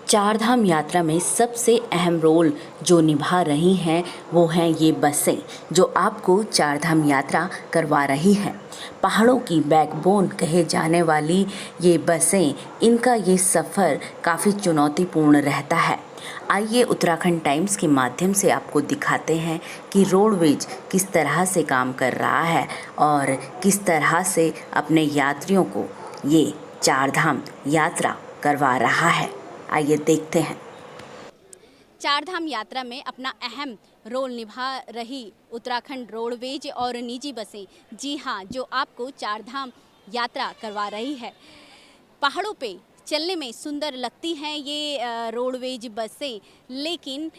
चारधाम यात्रा में सबसे अहम रोल जो निभा रही हैं वो हैं ये बसें जो आपको चारधाम यात्रा करवा रही हैं। पहाड़ों की बैकबोन कहे जाने वाली ये बसें, इनका ये सफ़र काफ़ी चुनौतीपूर्ण रहता है। आइए उत्तराखंड टाइम्स के माध्यम से आपको दिखाते हैं कि रोडवेज किस तरह से काम कर रहा है और किस तरह से अपने यात्रियों को ये चारधाम यात्रा करवा रहा है। आइए देखते हैं। चारधाम यात्रा में अपना अहम रोल निभा रही उत्तराखंड रोडवेज और निजी बसें, जी हाँ, जो आपको चारधाम यात्रा करवा रही है। पहाड़ों पे चलने में सुंदर लगती हैं ये रोडवेज बसें, लेकिन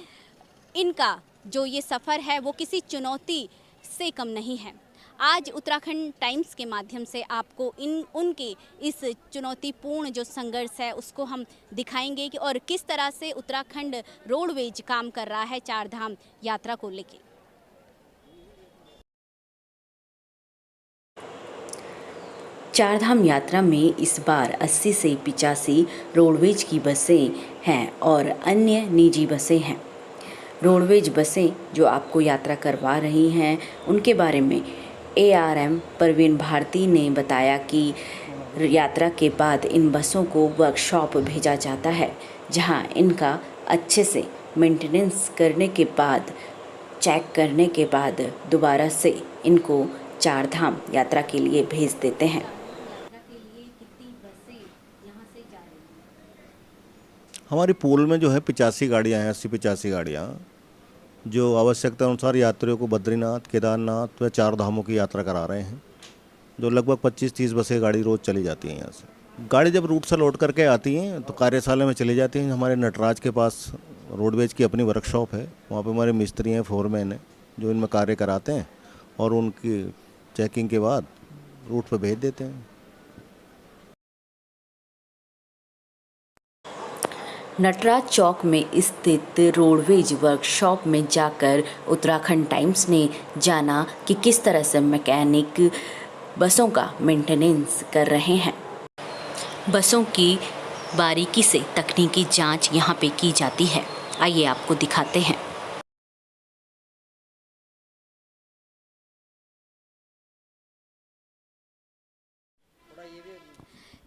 इनका जो ये सफ़र है वो किसी चुनौती से कम नहीं है। आज उत्तराखंड टाइम्स के माध्यम से आपको उनके इस चुनौतीपूर्ण जो संघर्ष है उसको हम दिखाएंगे कि और किस तरह से उत्तराखंड रोडवेज काम कर रहा है चारधाम यात्रा को लेकर। चारधाम यात्रा में इस बार 80 से 85 रोडवेज की बसें हैं और अन्य निजी बसें हैं। रोडवेज बसें जो आपको यात्रा करवा रही हैं उनके बारे में ARM परवीन भारती ने बताया कि यात्रा के बाद इन बसों को वर्कशॉप भेजा जाता है, जहां इनका अच्छे से मेंटेनेंस करने के बाद, चेक करने के बाद दोबारा से इनको चारधाम यात्रा के लिए भेज देते हैं। हमारी पूल में जो है 85 गाड़ियाँ हैं, 80-85 गाड़ियाँ, जो आवश्यकता अनुसार यात्रियों को बद्रीनाथ, केदारनाथ व चार धामों की यात्रा करा रहे हैं। जो लगभग 25-30 बसें गाड़ी रोज़ चली जाती हैं यहाँ से। गाड़ी जब रूट से लौट करके आती हैं तो कार्यशाला में चली जाती हैं। हमारे नटराज के पास रोडवेज की अपनी वर्कशॉप है, वहाँ पे हमारे मिस्त्री हैं, फोरमैन हैं, जो इनमें कार्य कराते हैं और उनकी चेकिंग के बाद रूट पर भेज देते हैं। नटराज चौक में स्थित रोडवेज वर्कशॉप में जाकर उत्तराखंड टाइम्स ने जाना कि किस तरह से मैकेनिक बसों का मेंटेनेंस कर रहे हैं। बसों की बारीकी से तकनीकी जांच यहां पे की जाती है। आइए आपको दिखाते हैं।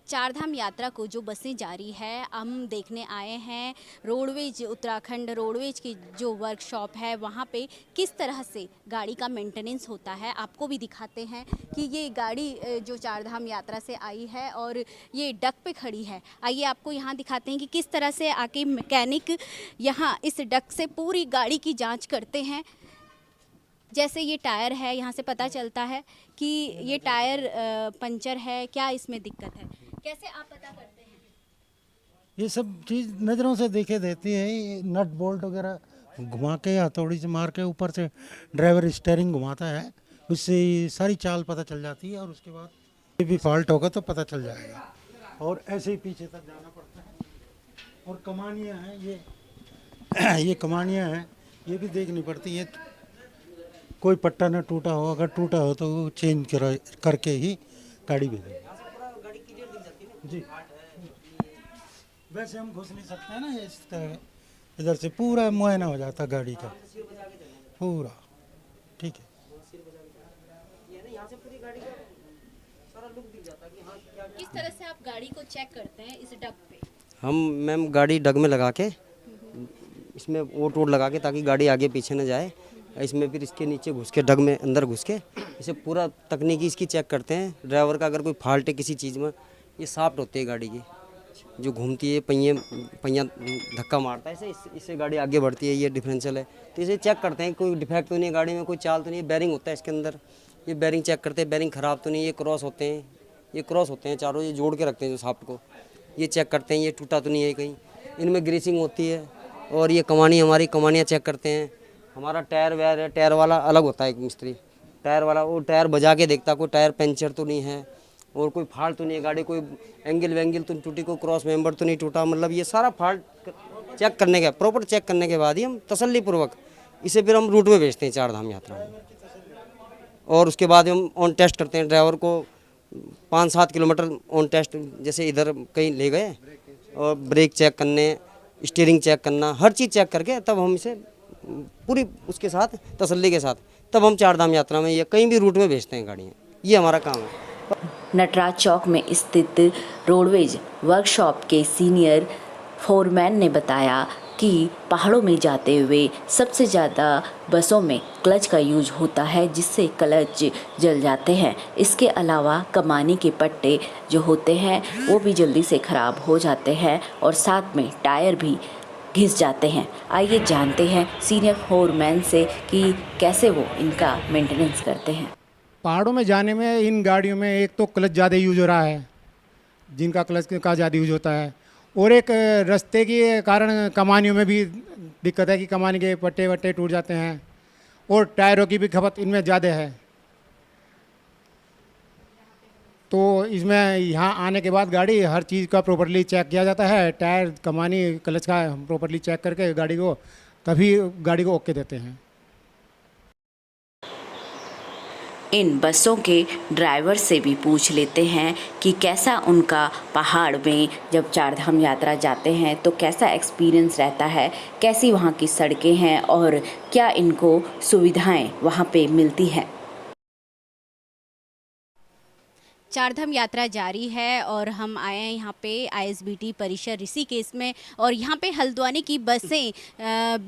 चारधाम यात्रा को जो बसें जारी है, हम देखने आए हैं रोडवेज, उत्तराखंड रोडवेज की जो वर्कशॉप है वहाँ पे किस तरह से गाड़ी का मेंटेनेंस होता है। आपको भी दिखाते हैं कि ये गाड़ी जो चारधाम यात्रा से आई है और ये डक पे खड़ी है। आइए आपको यहाँ दिखाते हैं कि किस तरह से आके मैकेनिक यहाँ इस डक से पूरी गाड़ी की जाँच करते हैं। जैसे ये टायर है, यहाँ से पता चलता है कि ये टायर पंचर है, क्या इसमें दिक्कत है, कैसे आप पता करते हैं? ये सब चीज़ नज़रों से देखे देती है। ये नट बोल्ट वगैरह घुमा के हथौड़ी से मार के ऊपर से ड्राइवर स्टीयरिंग घुमाता है, उससे सारी चाल पता चल जाती है और उसके बाद कोई भी फॉल्ट होगा तो पता चल जाएगा। और ऐसे ही पीछे तक जाना पड़ता है। और कमानियाँ हैं ये कमानियाँ हैं, ये भी देखनी पड़ती है। कोई पट्टा न टूटा हो, अगर टूटा हो तो चेंज करके ही गाड़ी भेजेंगे जी। वैसे हम घुस नहीं सकते हैं ना, इस तरह इधर से पूरा मुआयना हो जाता गाड़ी का पूरा, ठीक है। किस तरह से आप गाड़ी को चेक करते हैं इस डग पे? हम मैम गाड़ी डग में लगा के इसमें ओट वोट लगा के, ताकि गाड़ी आगे पीछे न जाए। इसमें फिर इसके नीचे घुस के, डग में अंदर घुस के इसे पूरा तकनीकी इसकी चेक करते हैं। ड्राइवर का अगर कोई फॉल्ट है किसी चीज़ में, ये साफ्ट होती है गाड़ी की, जो घूमती है, पहिया धक्का मारता है, इससे गाड़ी आगे बढ़ती है। ये डिफरेंशियल है तो इसे चेक करते हैं, कोई डिफेक्ट तो नहीं है गाड़ी में, कोई चाल तो नहीं है। बैरिंग होता है इसके अंदर, ये बैरिंग चेक करते हैं, बैरिंग ख़राब तो नहीं है। ये क्रॉस होते हैं चारों, ये जोड़ के रखते हैं जो साफ्ट को, ये चेक करते हैं, ये टूटा तो नहीं है कहीं। इनमें ग्रीसिंग होती है। और ये हमारी कमानियाँ चेक करते हैं। हमारा टायर वायर है, टायर वाला अलग होता है एक मिस्त्री, टायर वाला वो टायर बजा के देखता, कोई टायर पंचर तो नहीं है और कोई फॉल्ट तो नहीं है गाड़ी, कोई एंगल वेंगल तो नहीं टूटी, कोई क्रॉस मेंबर तो नहीं टूटा। मतलब ये सारा फॉल्ट चेक करने के, प्रॉपर चेक करने के बाद ही हम तसल्लीपूर्वक इसे फिर हम रूट में भेजते हैं चारधाम यात्रा में। और उसके बाद हम ऑन टेस्ट करते हैं ड्राइवर को, 5-7 किलोमीटर ऑन टेस्ट, जैसे इधर कहीं ले गए और ब्रेक चेक करने, स्टीयरिंग चेक करना, हर चीज़ चेक करके तब हम इसे पूरी उसके साथ तसल्ली के साथ तब हम चार धाम यात्रा में या कहीं भी रूट में भेजते हैं गाड़ियाँ। ये हमारा काम है। नटराज चौक में स्थित रोडवेज वर्कशॉप के सीनियर फोरमैन ने बताया कि पहाड़ों में जाते हुए सबसे ज़्यादा बसों में क्लच का यूज होता है, जिससे क्लच जल जाते हैं। इसके अलावा कमानी के पट्टे जो होते हैं वो भी जल्दी से ख़राब हो जाते हैं और साथ में टायर भी घिस जाते हैं। आइए जानते हैं सीनियर फोरमैन से कि कैसे वो इनका मेंटेनेंस करते हैं। पहाड़ों में जाने में इन गाड़ियों में एक तो क्लच ज़्यादा यूज हो रहा है, जिनका क्लच का ज़्यादा यूज होता है, और एक रास्ते के कारण कमानियों में भी दिक्कत है कि कमानी के पट्टे वट्टे टूट जाते हैं और टायरों की भी खपत इनमें ज़्यादा है। तो इसमें यहाँ आने के बाद गाड़ी हर चीज़ का प्रॉपर्ली चेक किया जाता है, टायर कमानी क्लच का प्रॉपर्ली चेक करके गाड़ी को तभी गाड़ी को ओके देते हैं। इन बसों के ड्राइवर से भी पूछ लेते हैं कि कैसा उनका पहाड़ में जब चारधाम यात्रा जाते हैं तो कैसा एक्सपीरियंस रहता है, कैसी वहाँ की सड़कें हैं और क्या इनको सुविधाएं वहाँ पे मिलती हैं। चारधाम यात्रा जारी है और हम आए हैं यहाँ पे आईएसबीटी परिसर ऋषिकेश में, और यहाँ पे हल्द्वानी की बसें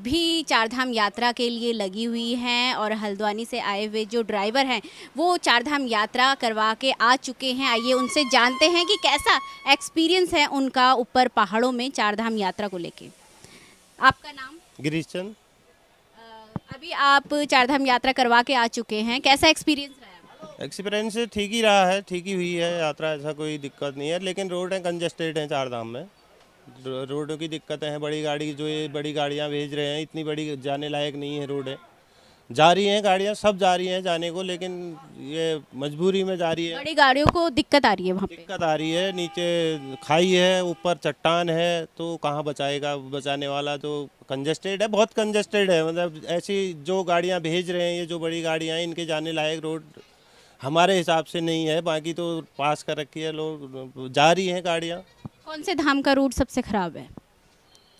भी चारधाम यात्रा के लिए लगी हुई हैं और हल्द्वानी से आए हुए जो ड्राइवर हैं वो चारधाम यात्रा करवा के आ चुके हैं। आइए उनसे जानते हैं कि कैसा एक्सपीरियंस है उनका ऊपर पहाड़ों में चारधाम यात्रा को लेके। आपका नाम? गिरीश चंद। अभी आप चारधाम यात्रा करवा के आ चुके हैं, कैसा एक्सपीरियंस रहा? एक्सपीरियंस ठीक ही रहा है, ठीक ही हुई है यात्रा, ऐसा कोई दिक्कत नहीं है। लेकिन रोड है कंजस्टेड है चार धाम में, रोडों की दिक्कतें हैं। बड़ी गाड़ी जो ये बड़ी गाड़ियां भेज रहे हैं इतनी बड़ी जाने लायक नहीं है रोड है। जा रही हैं गाड़ियां, सब जा रही हैं जाने को, लेकिन ये मजबूरी में जा रही है। बड़ी गाड़ियों को दिक्कत आ रही है वहाँ पे? दिक्कत आ रही है, नीचे खाई है, ऊपर चट्टान है, तो कहाँ बचाएगा बचाने वाला। तो कंजस्टेड है, बहुत कंजस्टेड है। मतलब ऐसी जो गाड़ियाँ भेज रहे हैं, ये जो बड़ी गाड़ियाँ हैं, इनके जाने लायक रोड हमारे हिसाब से नहीं है। बाकी तो पास कर रखी है, लोग जा रही हैं गाड़ियाँ। कौन से धाम का रूट सबसे खराब है?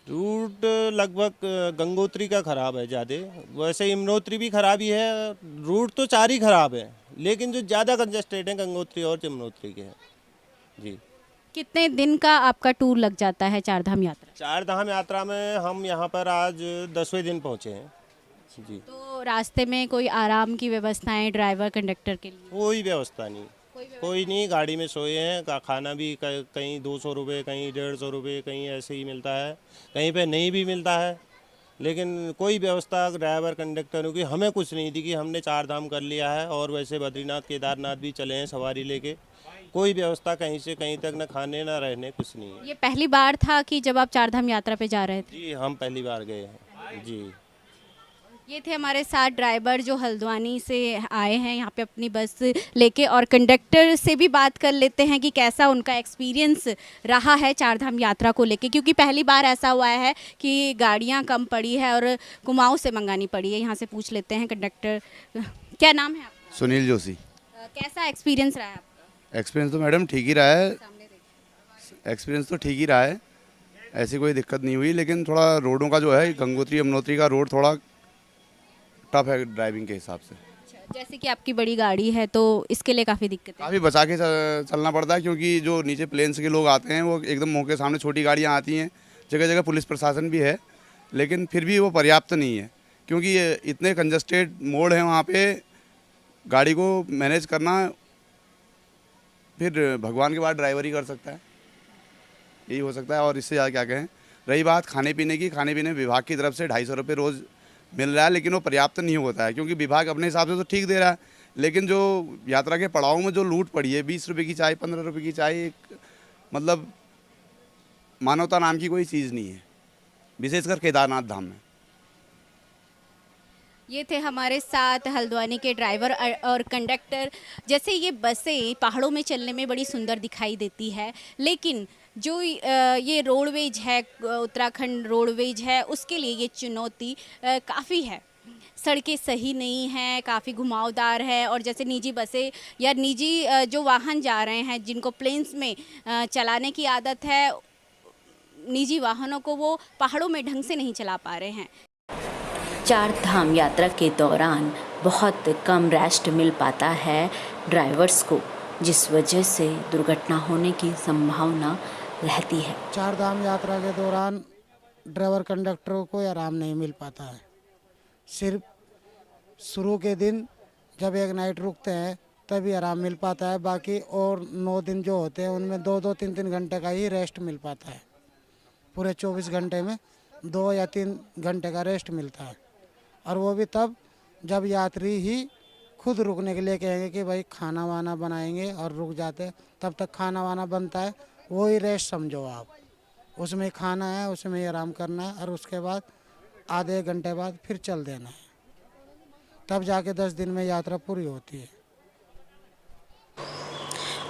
रूट लगभग गंगोत्री का खराब है ज़्यादा, वैसे यमुनोत्री भी खराब ही है। रूट तो चार ही खराब है, लेकिन जो ज़्यादा कंजस्टेड हैं गंगोत्री और यमुनोत्री के हैं जी। कितने दिन का आपका टूर लग जाता है चारधाम यात्रा? चार धाम यात्रा में हम यहाँ पर आज 10वें दिन पहुँचे हैं जी। तो रास्ते में कोई आराम की व्यवस्थाएं ड्राइवर कंडक्टर के लिए? कोई व्यवस्था नहीं, कोई नहीं। गाड़ी में सोए हैं, खाना भी कहीं 200 रुपये, कहीं 150 रुपये, कहीं ऐसे ही मिलता है, कहीं पे नहीं भी मिलता है। लेकिन कोई व्यवस्था ड्राइवर कंडक्टरों की हमें कुछ नहीं दी कि हमने चार धाम कर लिया है और वैसे बद्रीनाथ केदारनाथ भी चले हैं सवारी लेके। कोई व्यवस्था कहीं से कहीं तक, न खाने न रहने, कुछ नहीं है। ये पहली बार था कि जब आप चारधाम यात्रा पे जा रहे थे? जी, हम पहली बार गए हैं जी। ये थे हमारे साथ ड्राइवर जो हल्द्वानी से आए हैं यहाँ पे अपनी बस लेके, और कंडक्टर से भी बात कर लेते हैं कि कैसा उनका एक्सपीरियंस रहा है चारधाम यात्रा को लेके, क्योंकि पहली बार ऐसा हुआ है कि गाड़ियाँ कम पड़ी है और कुमाऊँ से मंगानी पड़ी है। यहाँ से पूछ लेते हैं कंडक्टर, क्या नाम है आपका? सुनील जोशी। कैसा एक्सपीरियंस रहा है आपका? एक्सपीरियंस तो मैडम ठीक ही रहा है, एक्सपीरियंस तो ठीक ही रहा है, ऐसी कोई दिक्कत नहीं हुई। लेकिन थोड़ा रोडों का जो है गंगोत्री यमुनोत्री का रोड थोड़ा टफ है ड्राइविंग के हिसाब से। जैसे कि आपकी बड़ी गाड़ी है तो इसके लिए काफ़ी दिक्कत है? काफ़ी बचा के चलना पड़ता है, क्योंकि जो नीचे प्लेन्स के लोग आते हैं वो एकदम मुँह के सामने छोटी गाड़ियाँ आती हैं। जगह जगह पुलिस प्रशासन भी है, लेकिन फिर भी वो पर्याप्त नहीं है, क्योंकि ये इतने कंजस्टेड मोड़ हैं वहाँ पे, गाड़ी को मैनेज करना फिर भगवान के बाद ड्राइवर ही कर सकता है, यही हो सकता है। और इससे ज़्यादा क्या कहें। रही बात खाने पीने की, खाने पीने विभाग की तरफ से 250 रुपये रोज़ मिल रहा है, लेकिन वो पर्याप्त नहीं होता है, क्योंकि विभाग अपने हिसाब से तो ठीक दे रहा है, लेकिन जो यात्रा के पड़ाव में जो लूट पड़ी है, 20 रुपये की चाय, 15 रुपये की चाय, मतलब मानवता नाम की कोई चीज़ नहीं है, विशेषकर केदारनाथ धाम में। ये थे हमारे साथ हल्द्वानी के ड्राइवर और कंडक्टर। जैसे ये बसें पहाड़ों में चलने में बड़ी सुंदर दिखाई देती है, लेकिन जो ये रोडवेज है, उत्तराखंड रोडवेज है, उसके लिए ये चुनौती काफ़ी है। सड़कें सही नहीं हैं, काफ़ी घुमावदार है, और जैसे निजी बसें या निजी जो वाहन जा रहे हैं जिनको प्लेन्स में चलाने की आदत है, निजी वाहनों को वो पहाड़ों में ढंग से नहीं चला पा रहे हैं। चार धाम यात्रा के दौरान बहुत कम रेस्ट मिल पाता है ड्राइवर्स को, जिस वजह से दुर्घटना होने की संभावना रहती है। चार धाम यात्रा के दौरान ड्राइवर कंडक्टरों को आराम नहीं मिल पाता है। सिर्फ शुरू के दिन जब एक नाइट रुकते हैं तभी आराम मिल पाता है। बाकी और 9 दिन जो होते हैं उनमें 2-2, 3-3 घंटे का ही रेस्ट मिल पाता है। पूरे 24 घंटे में 2 या 3 घंटे का रेस्ट मिलता है, और वो भी तब जब यात्री ही खुद रुकने के लिए कहेंगे कि भाई खाना वाना बनाएंगे और रुक जाते हैं। तब तक खाना वाना बनता है, वो ही रेस्ट समझो आप। उसमें खाना है, उसमें ही आराम करना है, और उसके बाद आधे घंटे बाद फिर चल देना है। तब जाके 10 दिन में यात्रा पूरी होती है।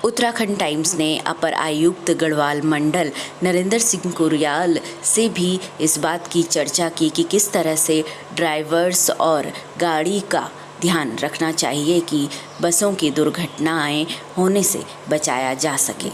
उत्तराखंड टाइम्स ने अपर आयुक्त गढ़वाल मंडल नरेंद्र सिंह कुरियाल से भी इस बात की चर्चा की कि किस तरह से ड्राइवर्स और गाड़ी का ध्यान रखना चाहिए कि बसों की दुर्घटनाएं होने से बचाया जा सके।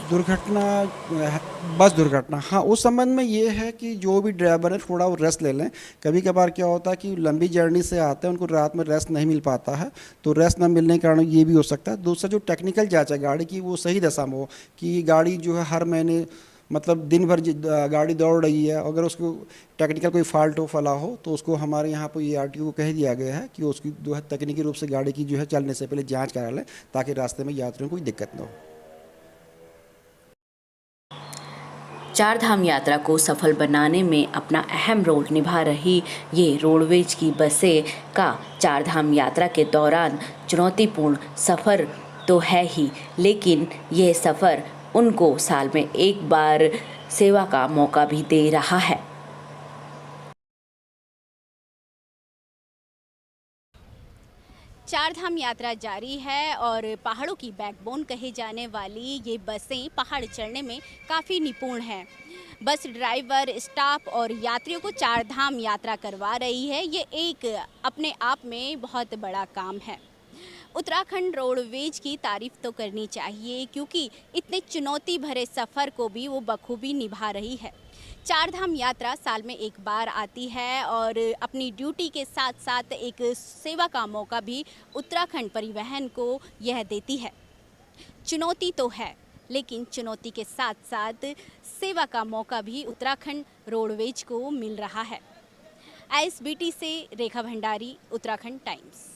बस दुर्घटना, हाँ, उस संबंध में ये है कि जो भी ड्राइवर है थोड़ा वो रेस्ट ले लें। कभी कभार क्या होता है कि लंबी जर्नी से आते हैं, उनको रात में रेस्ट नहीं मिल पाता है, तो रेस्ट न मिलने के कारण ये भी हो सकता है। दूसरा जो टेक्निकल जांच है गाड़ी की, वो सही दशा में हो कि गाड़ी जो है हर महीने मतलब दिन भर गाड़ी दौड़ रही है, अगर उसको टेक्निकल कोई फॉल्ट हो फला हो तो उसको हमारे यहाँ पर ERTO को कह दिया गया है कि उसकी जो है तकनीकी रूप से गाड़ी की जो है चलने से पहले जांच करा लें, ताकि रास्ते में यात्रियों को कोई दिक्कत न हो। चार धाम यात्रा को सफल बनाने में अपना अहम रोल निभा रही ये रोडवेज की बसें का चार धाम यात्रा के दौरान चुनौतीपूर्ण सफ़र तो है ही, लेकिन ये सफ़र उनको साल में एक बार सेवा का मौका भी दे रहा है। चार धाम यात्रा जारी है और पहाड़ों की बैकबोन कहे जाने वाली ये बसें पहाड़ चढ़ने में काफ़ी निपुण हैं। बस ड्राइवर, स्टाफ और यात्रियों को चार धाम यात्रा करवा रही है। ये एक अपने आप में बहुत बड़ा काम है। उत्तराखंड रोडवेज की तारीफ तो करनी चाहिए, क्योंकि इतने चुनौती भरे सफ़र को भी वो बखूबी निभा रही है। चार धाम यात्रा साल में एक बार आती है और अपनी ड्यूटी के साथ साथ एक सेवा का मौका भी उत्तराखंड परिवहन को यह देती है। चुनौती तो है, लेकिन चुनौती के साथ साथ सेवा का मौका भी उत्तराखंड रोडवेज को मिल रहा है। ISBT से रेखा भंडारी, उत्तराखंड टाइम्स।